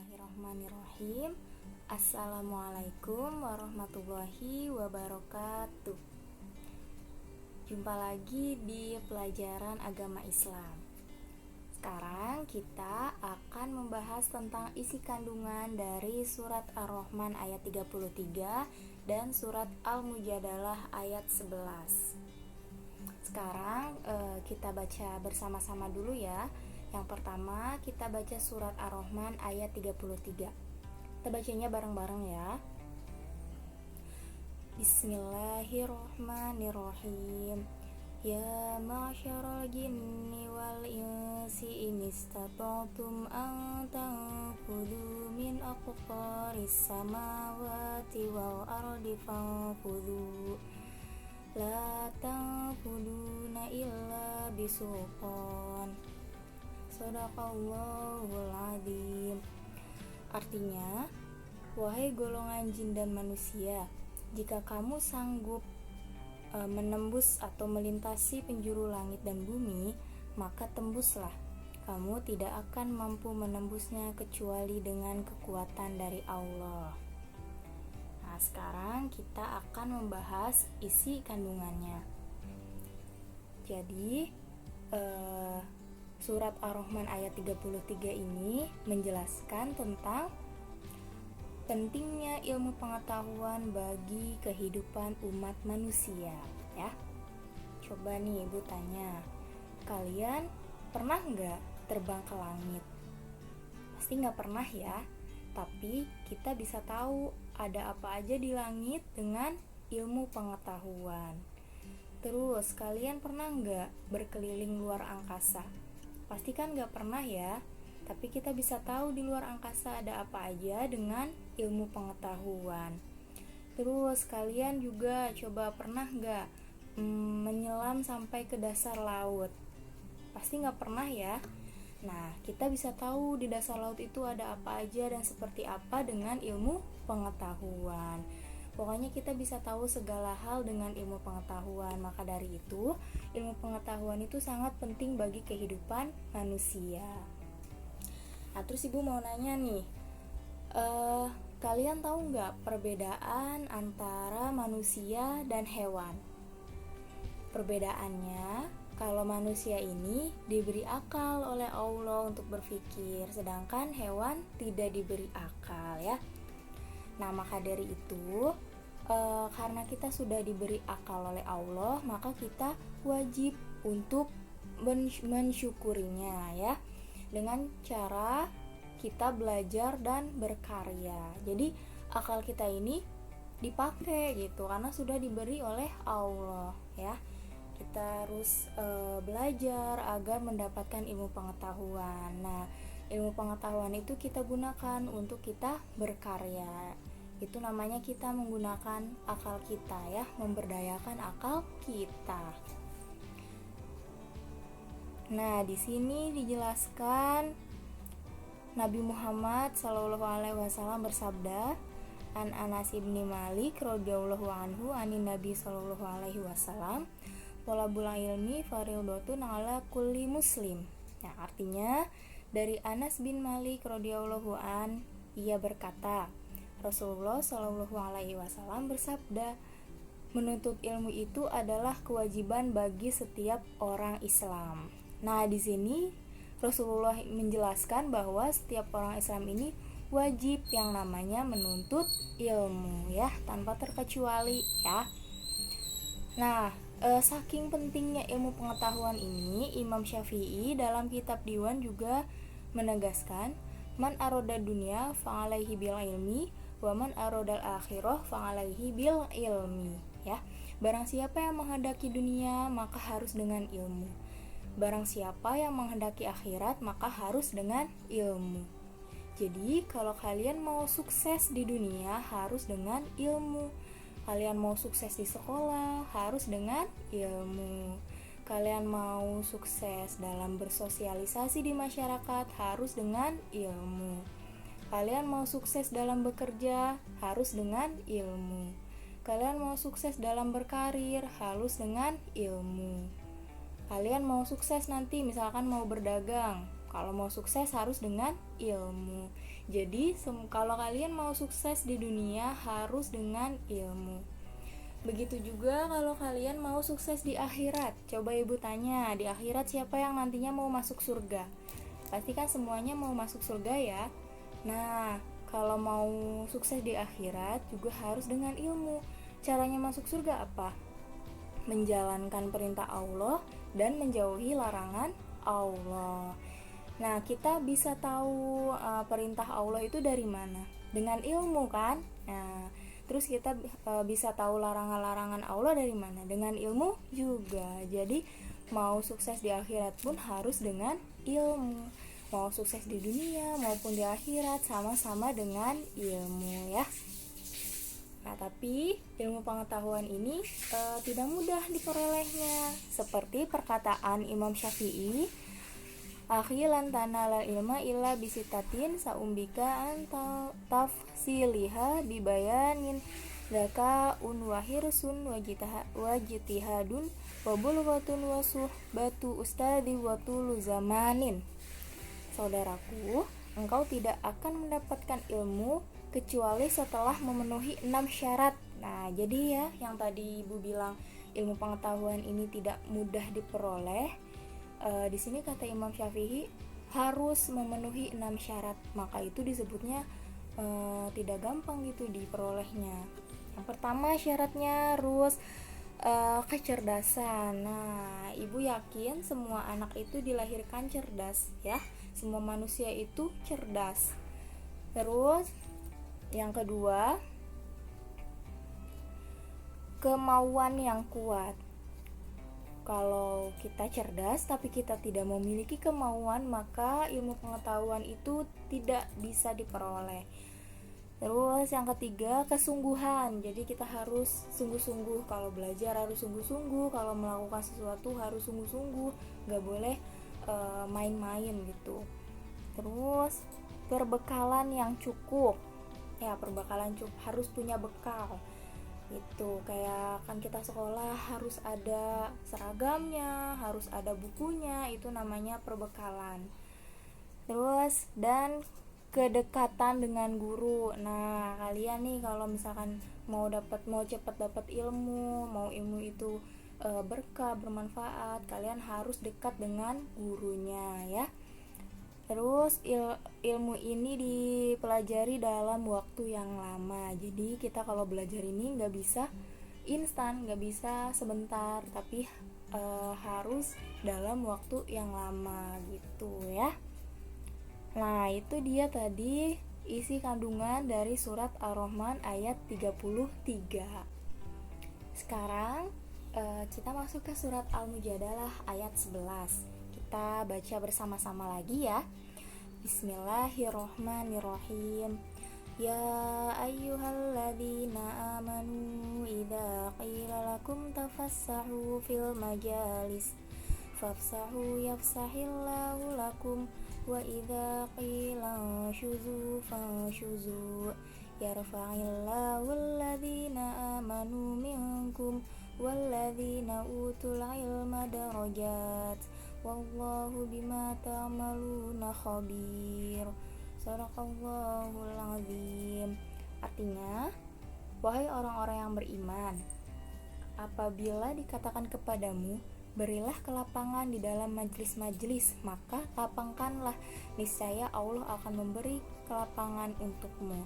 Bismillahirrahmanirrahim. Assalamualaikum warahmatullahi wabarakatuh. Jumpa lagi di pelajaran agama Islam. Sekarang kita akan membahas tentang isi kandungan dari surat Ar-Rahman ayat 33 dan surat Al-Mujadalah ayat 11. Sekarang kita baca bersama-sama dulu ya. Yang pertama kita baca surat Ar-Rahman ayat 33. Kita bacanya bareng-bareng ya. Bismillahirrahmanirrahim. Ya ma'syaral jinni wal insi in istata'tum an tanfudu min aqtaris samawati wal ardi fanfudu la tanfuduna illa bisultan. Shadaqallahul adzim. Artinya, wahai golongan jin dan manusia, jika kamu sanggup menembus atau melintasi penjuru langit dan bumi, maka tembuslah. Kamu tidak akan mampu menembusnya kecuali dengan kekuatan dari Allah. Nah, sekarang kita akan membahas isi kandungannya. Jadi, surat Ar-Rahman ayat 33 ini menjelaskan tentang pentingnya ilmu pengetahuan bagi kehidupan umat manusia, ya. Coba nih Ibu tanya, kalian pernah nggak terbang ke langit? Pasti nggak pernah ya, tapi kita bisa tahu ada apa aja di langit dengan ilmu pengetahuan. Terus, kalian pernah nggak berkeliling luar angkasa? Pasti kan gak pernah ya, tapi kita bisa tahu di luar angkasa ada apa aja dengan ilmu pengetahuan. Terus kalian juga coba pernah gak menyelam sampai ke dasar laut? Pasti gak pernah ya. Nah, kita bisa tahu di dasar laut itu ada apa aja dan seperti apa dengan ilmu pengetahuan. Pokoknya kita bisa tahu segala hal dengan ilmu pengetahuan. Maka dari itu, ilmu pengetahuan itu sangat penting bagi kehidupan manusia. Nah, terus Ibu mau nanya nih, kalian tahu nggak perbedaan antara manusia dan hewan? Perbedaannya, kalau manusia ini diberi akal oleh Allah untuk berpikir, sedangkan hewan tidak diberi akal ya. Nah, maka dari itu, karena kita sudah diberi akal oleh Allah, maka kita wajib untuk mensyukurinya ya, dengan cara kita belajar dan berkarya. Jadi akal kita ini dipakai gitu, karena sudah diberi oleh Allah ya. Kita harus belajar agar mendapatkan ilmu pengetahuan. Nah, ilmu pengetahuan itu kita gunakan untuk kita berkarya. Itu namanya kita menggunakan akal kita ya, memberdayakan akal kita. Nah, di sini dijelaskan Nabi Muhammad SAW bersabda, An Anas bin Malik radhiyallahu anhu anin Nabi SAW, talabul ilmi fardhatun ala kulli muslim. Nah, artinya dari Anas bin Malik radhiyallahu an, ia berkata, Rasulullah Shallallahu alaihi wasallam bersabda, menuntut ilmu itu adalah kewajiban bagi setiap orang Islam. Nah, di sini Rasulullah menjelaskan bahwa setiap orang Islam ini wajib yang namanya menuntut ilmu ya, tanpa terkecuali ya. Nah, saking pentingnya ilmu pengetahuan ini, Imam Syafi'i dalam kitab Diwan juga menegaskan, man aroda dunya fa'alaihi bil ilmi wa man arodal akhirah fa'alaihi bil ilmi ya. Barang siapa yang menghendaki dunia maka harus dengan ilmu. Barang siapa yang menghendaki akhirat maka harus dengan ilmu. Jadi kalau kalian mau sukses di dunia harus dengan ilmu. Kalian mau sukses di sekolah harus dengan ilmu. Kalian mau sukses dalam bersosialisasi di masyarakat harus dengan ilmu. Kalian mau sukses dalam bekerja harus dengan ilmu. Kalian mau sukses dalam berkarir harus dengan ilmu. Kalian mau sukses nanti misalkan mau berdagang, Kalau mau sukses harus dengan ilmu. Jadi kalau kalian mau sukses di dunia harus dengan ilmu. Begitu juga kalau kalian mau sukses di akhirat. Coba ibu tanya, di akhirat siapa yang nantinya mau masuk surga? Pasti kan semuanya mau masuk surga ya. Nah, kalau mau sukses di akhirat juga harus dengan ilmu. Caranya masuk surga apa? Menjalankan perintah Allah dan menjauhi larangan Allah. Nah, kita bisa tahu perintah Allah itu dari mana? Dengan ilmu kan? Nah, terus kita bisa tahu larangan-larangan Allah dari mana? Dengan ilmu juga. Jadi, mau sukses di akhirat pun harus dengan ilmu. Mau sukses di dunia maupun di akhirat sama-sama dengan ilmu ya. Nah, tapi ilmu pengetahuan ini tidak mudah diperolehnya. Seperti perkataan Imam Syafi'i, "Akhi lan tanala ilma illa bisitatin saumbika an tafsiliha bibayanin zaka wa hirsun wa jitihadun wa bulghatun wa suhbatu ustadi wa tulu zamanin." Saudaraku, engkau tidak akan mendapatkan ilmu kecuali setelah memenuhi 6 syarat. Nah, jadi ya yang tadi Ibu bilang ilmu pengetahuan ini tidak mudah diperoleh. Di sini kata Imam Syafi'i harus memenuhi 6 syarat. Maka itu disebutnya tidak gampang gitu diperolehnya. Yang pertama syaratnya harus kecerdasan. Nah, Ibu yakin semua anak itu dilahirkan cerdas ya. Semua manusia itu cerdas. Terus yang kedua, kemauan yang kuat. Kalau kita cerdas tapi kita tidak memiliki kemauan, maka ilmu pengetahuan itu tidak bisa diperoleh. Terus yang ketiga, kesungguhan. Jadi kita harus sungguh-sungguh. Kalau belajar harus sungguh-sungguh, kalau melakukan sesuatu harus sungguh-sungguh, gak boleh main-main gitu. Terus perbekalan yang cukup. Ya, perbekalan cukup, harus punya bekal. Itu kayak kan kita sekolah harus ada seragamnya, harus ada bukunya, itu namanya perbekalan. Terus dan kedekatan dengan guru. Nah, kalian nih kalau misalkan mau cepat dapat ilmu, mau ilmu itu berkah, bermanfaat, kalian harus dekat dengan gurunya ya. Terus ilmu ini dipelajari dalam waktu yang lama. Jadi kita kalau belajar ini nggak bisa instan, nggak bisa sebentar, tapi harus dalam waktu yang lama gitu ya. Nah, itu dia tadi isi kandungan dari surat Ar-Rahman ayat 33. Sekarang kita masuk ke surat Al-Mujadalah ayat 11. Kita baca bersama-sama lagi ya. Bismillahirrohmanirrohim. Ya ayyuhalladzina amanu idza qila lakum tafassahu fil majalis fafsahu yafsahillahu lakum wa idza qila syuzu fasyuzu yarfa'illahu alladzina amanu minkum walladzina utul ilma darajat wallahu bima ta'maluna khabir. Shadaqallahul azim. Artinya, wahai orang-orang yang beriman, apabila dikatakan kepadamu, berilah kelapangan di dalam majlis-majlis, maka lapangkanlah, niscaya Allah akan memberi kelapangan untukmu.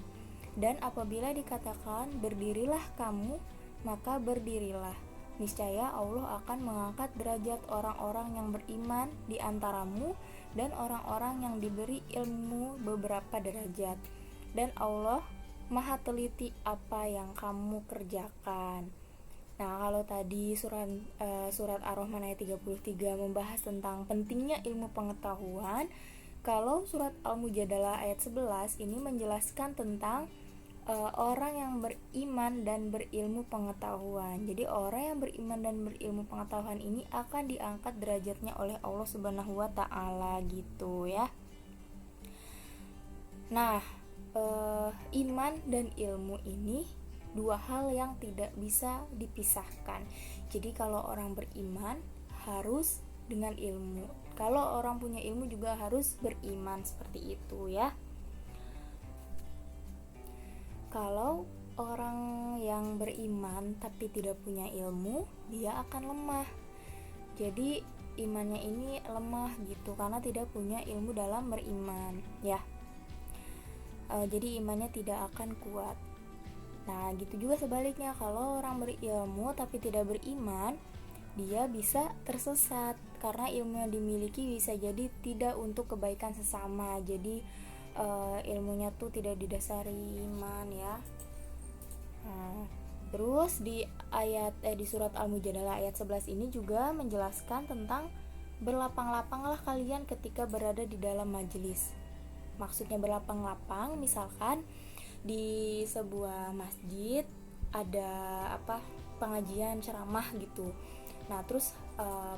Dan apabila dikatakan berdirilah kamu, maka berdirilah, niscaya Allah akan mengangkat derajat orang-orang yang beriman di antaramu dan orang-orang yang diberi ilmu beberapa derajat. Dan Allah Maha teliti apa yang kamu kerjakan. Nah, kalau tadi surat Ar-Rahman ayat 33 membahas tentang pentingnya ilmu pengetahuan, kalau surat Al-Mujadalah ayat 11 ini menjelaskan tentang orang yang beriman dan berilmu pengetahuan. Jadi orang yang beriman dan berilmu pengetahuan ini akan diangkat derajatnya oleh Allah Subhanahu wa Ta'ala gitu ya. Nah, iman dan ilmu ini dua hal yang tidak bisa dipisahkan. Jadi kalau orang beriman harus dengan ilmu. Kalau orang punya ilmu juga harus beriman, seperti itu ya. Kalau orang yang beriman tapi tidak punya ilmu, dia akan lemah. Jadi imannya ini lemah gitu karena tidak punya ilmu dalam beriman ya. Jadi imannya tidak akan kuat. Nah gitu juga sebaliknya, kalau orang berilmu tapi tidak beriman, dia bisa tersesat karena ilmu yang dimiliki bisa jadi tidak untuk kebaikan sesama. Jadi ilmunya tuh tidak didasari iman ya. Nah, terus di surat Al-Mujadalah ayat 11 ini juga menjelaskan tentang berlapang-lapanglah kalian ketika berada di dalam majelis. Maksudnya berlapang-lapang, misalkan di sebuah masjid ada pengajian ceramah gitu. Nah, terus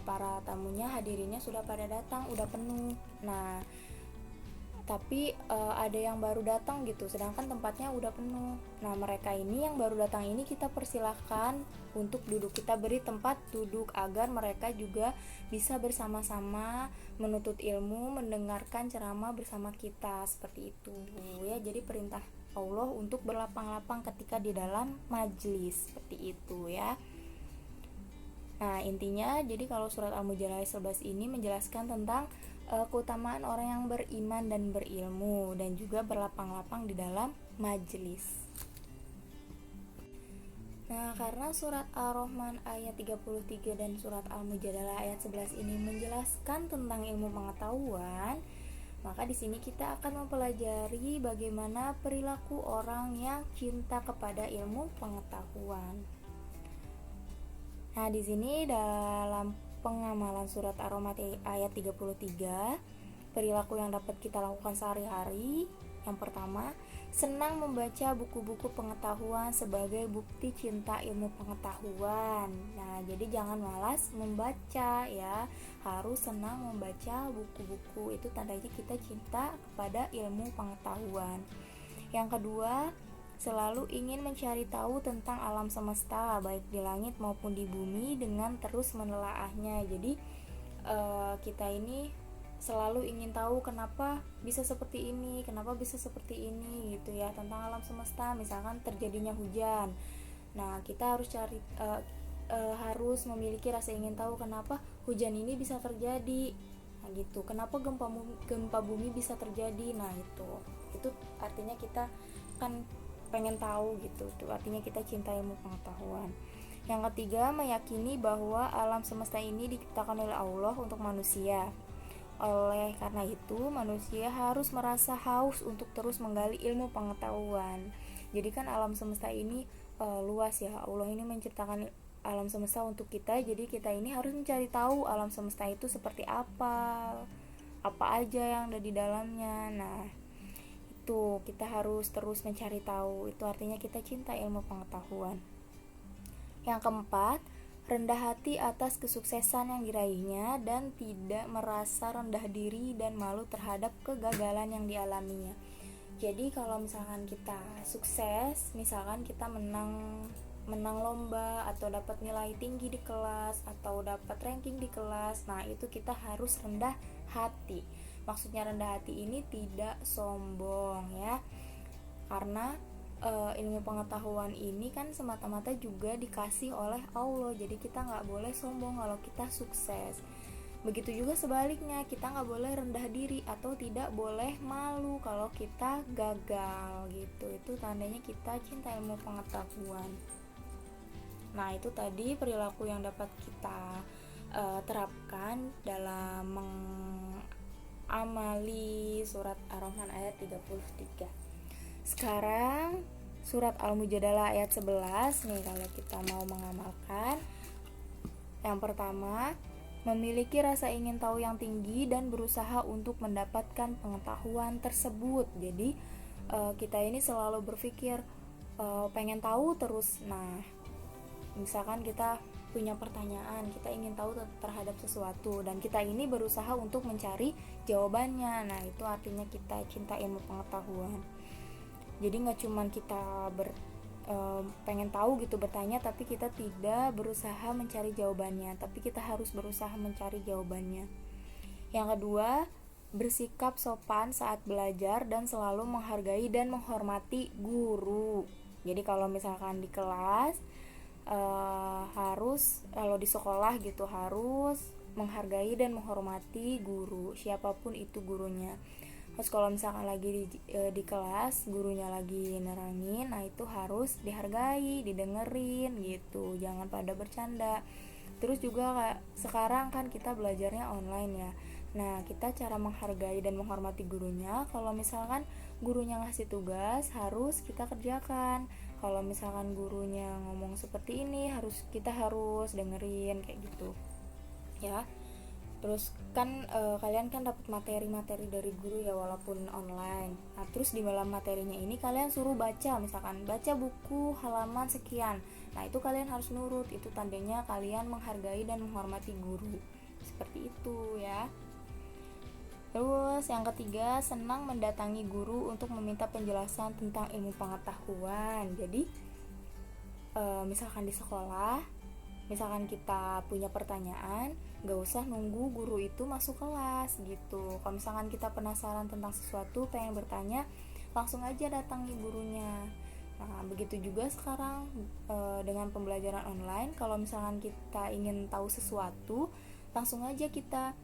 para tamunya, hadirinnya sudah pada datang, udah penuh. Nah, tapi ada yang baru datang gitu, sedangkan tempatnya udah penuh. Nah, mereka ini yang baru datang ini kita persilahkan untuk duduk, kita beri tempat duduk agar mereka juga bisa bersama-sama menuntut ilmu, mendengarkan ceramah bersama kita, seperti itu ya. Jadi perintah Allah untuk berlapang-lapang ketika di dalam majelis, seperti itu ya. Nah, intinya jadi kalau surat Al-Mujadalah 11 ini menjelaskan tentang keutamaan orang yang beriman dan berilmu, dan juga berlapang-lapang di dalam majelis. Nah, karena surat Ar-Rahman ayat 33 dan surat Al-Mujadalah ayat 11 ini menjelaskan tentang ilmu pengetahuan, maka di sini kita akan mempelajari bagaimana perilaku orang yang cinta kepada ilmu pengetahuan. Nah, di sini dalam pengamalan surat Ar-Rahman ayat 33, perilaku yang dapat kita lakukan sehari-hari. Yang pertama, senang membaca buku-buku pengetahuan sebagai bukti cinta ilmu pengetahuan. Nah, jadi jangan malas membaca ya, harus senang membaca buku-buku. Itu tandanya kita cinta kepada ilmu pengetahuan. Yang kedua, selalu ingin mencari tahu tentang alam semesta, baik di langit maupun di bumi, dengan terus menelaahnya. Jadi kita ini selalu ingin tahu kenapa bisa seperti ini, kenapa bisa seperti ini gitu ya, tentang alam semesta. Misalkan terjadinya hujan, nah kita harus harus memiliki rasa ingin tahu kenapa hujan ini bisa terjadi, nah gitu, kenapa gempa bumi bisa terjadi. Nah itu artinya kita kan pengen tahu gitu, itu artinya kita cinta ilmu pengetahuan. Yang ketiga, meyakini bahwa alam semesta ini diciptakan oleh Allah untuk manusia. Oleh karena itu, manusia harus merasa haus untuk terus menggali ilmu pengetahuan. Jadi kan alam semesta ini luas ya. Allah ini menciptakan alam semesta untuk kita. Jadi kita ini harus mencari tahu alam semesta itu seperti apa aja yang ada di dalamnya. Nah, itu kita harus terus mencari tahu. Itu artinya kita cinta ilmu pengetahuan. Yang keempat, rendah hati atas kesuksesan yang diraihnya dan tidak merasa rendah diri dan malu terhadap kegagalan yang dialaminya. Jadi kalau misalkan kita sukses, misalkan kita menang lomba atau dapat nilai tinggi di kelas atau dapat ranking di kelas, nah itu kita harus rendah hati. Maksudnya rendah hati ini tidak sombong ya, karena ilmu pengetahuan ini kan semata-mata juga dikasih oleh Allah. Jadi kita nggak boleh sombong kalau kita sukses. Begitu juga sebaliknya, kita nggak boleh rendah diri atau tidak boleh malu kalau kita gagal gitu. Itu tandanya kita cinta ilmu pengetahuan. Nah, itu tadi perilaku yang dapat kita terapkan dalam mengamali surat Ar-Rahman ayat 33. Sekarang surat Al-Mujadalah ayat 11 nih, kalau kita mau mengamalkan. Yang pertama, memiliki rasa ingin tahu yang tinggi dan berusaha untuk mendapatkan pengetahuan tersebut. Jadi kita ini selalu berpikir pengen tahu terus. Nah, misalkan kita punya pertanyaan, kita ingin tahu terhadap sesuatu dan kita ini berusaha untuk mencari jawabannya. Nah, itu artinya kita cinta ilmu pengetahuan. Jadi nggak cuman kita pengen tahu gitu, bertanya tapi kita tidak berusaha mencari jawabannya, tapi kita harus berusaha mencari jawabannya. Yang kedua, bersikap sopan saat belajar dan selalu menghargai dan menghormati guru. Jadi kalau misalkan di kelas harus, kalau di sekolah gitu, harus menghargai dan menghormati guru, siapapun itu gurunya. Terus kalau misalkan lagi di kelas gurunya lagi nerangin, nah itu harus dihargai, didengerin gitu, jangan pada bercanda. Terus juga kayak sekarang kan kita belajarnya online ya. Nah, kita cara menghargai dan menghormati gurunya, kalau misalkan gurunya ngasih tugas harus kita kerjakan. Kalau misalkan gurunya ngomong seperti ini, kita harus dengerin kayak gitu. Ya. Terus kan kalian kan dapat materi-materi dari guru ya, walaupun online. Nah, terus di dalam materinya ini kalian suruh baca, misalkan baca buku halaman sekian. Nah, itu kalian harus nurut. Itu tandanya kalian menghargai dan menghormati guru. Seperti itu ya. Terus yang ketiga, senang mendatangi guru untuk meminta penjelasan tentang ilmu pengetahuan. Jadi misalkan di sekolah, misalkan kita punya pertanyaan, gak usah nunggu guru itu masuk kelas gitu. Kalau misalkan kita penasaran tentang sesuatu, pengen bertanya, langsung aja datangi gurunya. Nah, begitu juga sekarang dengan pembelajaran online. Kalau misalkan kita ingin tahu sesuatu, langsung aja kita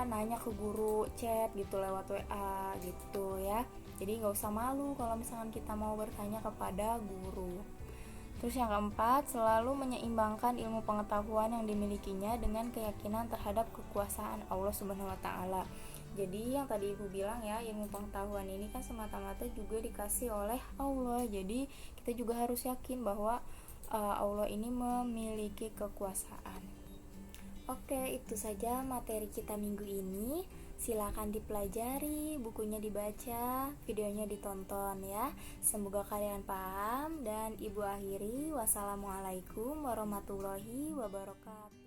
nanya ke guru, chat gitu lewat WA gitu ya. Jadi gak usah malu kalau misalkan kita mau bertanya kepada guru. Terus yang keempat, selalu menyeimbangkan ilmu pengetahuan yang dimilikinya dengan keyakinan terhadap kekuasaan Allah Subhanahu wa taala. Jadi yang tadi Ibu bilang ya, ilmu pengetahuan ini kan semata-mata juga dikasih oleh Allah. Jadi kita juga harus yakin bahwa Allah ini memiliki kekuasaan. Oke, itu saja materi kita minggu ini. Silakan dipelajari, bukunya dibaca, videonya ditonton ya. Semoga kalian paham, dan Ibu akhiri, wassalamualaikum warahmatullahi wabarakatuh.